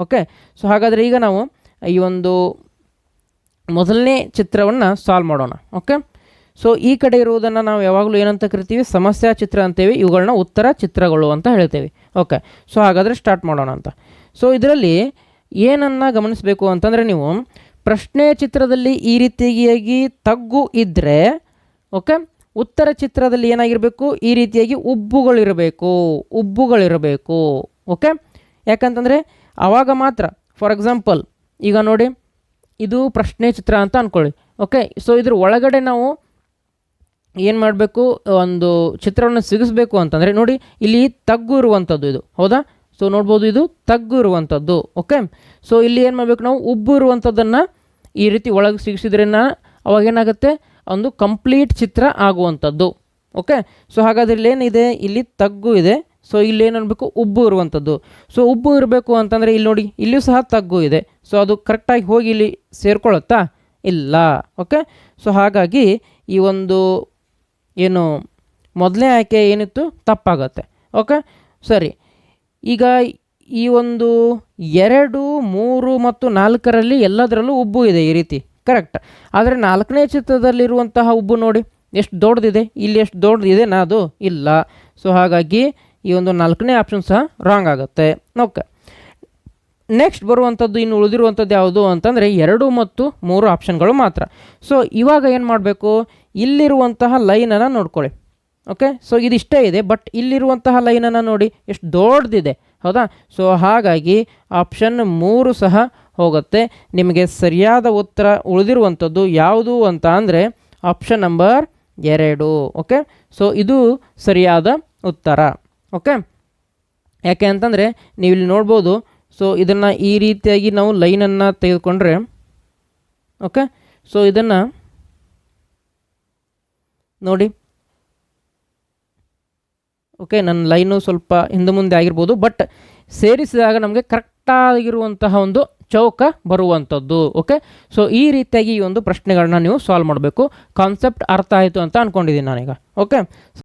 Okay. So ಹಾಗಾದರೆ ಈಗ ನಾವು ಈ ಒಂದು ಮೊದಲನೇ ಚಿತ್ರವನ್ನು ಸಾಲ್ವ್ ಮಾಡೋಣ. ಓಕೆ. ಸೊ ಈ ಕಡೆ ಇರುವುದನ್ನು ನಾವು ಯಾವಾಗಲೂ ಏನಂತ ಕರಿತೀವಿ, ಸಮಸ್ಯಾ ಚಿತ್ರ ಅಂತೇವೆ. ಇವುಗಳನ್ನ ಉತ್ತರ ಚಿತ್ರಗಳು ಅಂತ ಹೇಳ್ತೇವೆ. ಓಕೆ. ಸೊ ಹಾಗಾದರೆ ಸ್ಟಾರ್ಟ್ ಮಾಡೋಣ ಅಂತ. ಸೊ ಇದರಲ್ಲಿ ಏನನ್ನು ಗಮನಿಸಬೇಕು ಅಂತಂದರೆ, ನೀವು ಪ್ರಶ್ನೆ ಚಿತ್ರದಲ್ಲಿ ಈ ರೀತಿಯಾಗಿ ತಗ್ಗು ಇದ್ದರೆ, ಓಕೆ, ಉತ್ತರ ಚಿತ್ರದಲ್ಲಿ ಏನಾಗಿರಬೇಕು, ಈ ರೀತಿಯಾಗಿ ಉಬ್ಬುಗಳಿರಬೇಕು. ಓಕೆ. ಯಾಕಂತಂದರೆ ಆವಾಗ ಮಾತ್ರ, ಫಾರ್ ಎಕ್ಸಾಂಪಲ್ ಈಗ ನೋಡಿ, ಇದು ಪ್ರಶ್ನೆ ಚಿತ್ರ ಅಂತ ಅಂದ್ಕೊಳ್ಳಿ. ಓಕೆ. ಸೊ ಇದ್ರ ಒಳಗಡೆ ನಾವು ಏನು ಮಾಡಬೇಕು, ಒಂದು ಚಿತ್ರವನ್ನು ಸಿಗಿಸ್ಬೇಕು ಅಂತಂದರೆ ನೋಡಿ, ಇಲ್ಲಿ ತಗ್ಗು ಇರುವಂಥದ್ದು ಇದು, ಹೌದಾ? ಸೊ ನೋಡ್ಬೋದು, ಇದು ತಗ್ಗು ಇರುವಂಥದ್ದು. ಓಕೆ. ಸೊ ಇಲ್ಲಿ ಏನು ಮಾಡಬೇಕು, ನಾವು ಉಬ್ಬು ಇರುವಂಥದ್ದನ್ನು ಈ ರೀತಿ ಒಳಗೆ ಸಿಗಿಸಿದ್ರೇನ ಅವಾಗ ಏನಾಗುತ್ತೆ, ಒಂದು ಕಂಪ್ಲೀಟ್ ಚಿತ್ರ ಆಗುವಂಥದ್ದು. ಓಕೆ. ಸೊ ಹಾಗಾದ್ರೆ ಇಲ್ಲೇನಿದೆ, ಇಲ್ಲಿ ತಗ್ಗು ಇದೆ. ಸೊ ಇಲ್ಲಿ ಏನು ಅನ್ಬೇಕು, ಉಬ್ಬು ಇರುವಂಥದ್ದು. ಸೊ ಉಬ್ಬು ಇರಬೇಕು ಅಂತಂದರೆ ಇಲ್ಲಿ ನೋಡಿ, ಇಲ್ಲಿಯೂ ಸಹ ತಗ್ಗು ಇದೆ. ಸೊ ಅದು ಕರೆಕ್ಟಾಗಿ ಹೋಗಿ ಇಲ್ಲಿ ಸೇರ್ಕೊಳ್ಳುತ್ತಾ? ಇಲ್ಲ. ಓಕೆ. ಸೊ ಹಾಗಾಗಿ ಈ ಒಂದು ಏನು ಮೊದಲನೇ ಆಯ್ಕೆ ಏನಿತ್ತು ತಪ್ಪಾಗತ್ತೆ. ಓಕೆ. ಸರಿ. ಈಗ ಈ ಒಂದು 2, 3 ಮತ್ತು 4ರಲ್ಲಿ ಎಲ್ಲದರಲ್ಲೂ ಉಬ್ಬು ಇದೆ ಈ ರೀತಿ, ಕರೆಕ್ಟ್. ಆದರೆ 4ನೇ ಚಿತ್ರದಲ್ಲಿರುವಂತಹ ಉಬ್ಬು ನೋಡಿ ಎಷ್ಟು ದೊಡ್ಡದಿದೆ, ಇಲ್ಲಿ ಎಷ್ಟು ದೊಡ್ಡದಿದೆ ಅದು ಇಲ್ಲ. ಸೊ ಹಾಗಾಗಿ ಈ ಒಂದು 4ನೇ ಆಪ್ಷನ್ ಸಹ ರಾಂಗ್ ಆಗುತ್ತೆ. ಓಕೆ. ನೆಕ್ಸ್ಟ್ ಬರುವಂಥದ್ದು ಇನ್ನು ಉಳಿದಿರುವಂಥದ್ದು ಯಾವುದು ಅಂತಂದರೆ 2 ಮತ್ತು 3 ಆಪ್ಷನ್ಗಳು ಮಾತ್ರ. ಸೊ ಇವಾಗ ಏನು ಮಾಡಬೇಕು, ಇಲ್ಲಿರುವಂತಹ ಲೈನನ್ನು ನೋಡ್ಕೊಳ್ಳಿ. ಓಕೆ. ಸೊ ಇದಿಷ್ಟೇ ಇದೆ, ಬಟ್ ಇಲ್ಲಿರುವಂತಹ ಲೈನನ್ನು ನೋಡಿ ಎಷ್ಟು ದೊಡ್ಡದಿದೆ, ಹೌದಾ? ಸೊ ಹಾಗಾಗಿ ಆಪ್ಷನ್ 3 ಸಹ ಹೋಗುತ್ತೆ. ನಿಮಗೆ ಸರಿಯಾದ ಉತ್ತರ ಉಳಿದಿರುವಂಥದ್ದು ಯಾವುದು ಅಂತ ಅಂದರೆ ಆಪ್ಷನ್ ನಂಬರ್ 2. ಓಕೆ. ಸೊ ಇದು ಸರಿಯಾದ ಉತ್ತರ. ಓಕೆ. ಯಾಕೆ ಅಂತಂದರೆ ನೀವು ಇಲ್ಲಿ ನೋಡ್ಬೋದು. ಸೊ ಇದನ್ನು ಈ ರೀತಿಯಾಗಿ ನಾವು ಲೈನನ್ನು ತೆಗೆದುಕೊಂಡ್ರೆ, ಓಕೆ, ಸೊ ಇದನ್ನು ನೋಡಿ. ಓಕೆ, ನನ್ನ ಲೈನು ಸ್ವಲ್ಪ ಹಿಂದೆ ಮುಂದೆ ಆಗಿರ್ಬೋದು, ಬಟ್ ಸೇರಿಸಿದಾಗ ನಮಗೆ ಕರೆಕ್ಟಾಗಿರುವಂತಹ ಒಂದು ಚೌಕ ಬರುವಂಥದ್ದು. ಓಕೆ. ಸೊ ಈ ರೀತಿಯಾಗಿ ಈ ಒಂದು ಪ್ರಶ್ನೆಗಳನ್ನ ನೀವು ಸಾಲ್ವ್ ಮಾಡಬೇಕು. ಕಾನ್ಸೆಪ್ಟ್ ಅರ್ಥ ಆಯಿತು ಅಂತ ಅಂದ್ಕೊಂಡಿದ್ದೀನಿ ನಾನೀಗ. ಓಕೆ.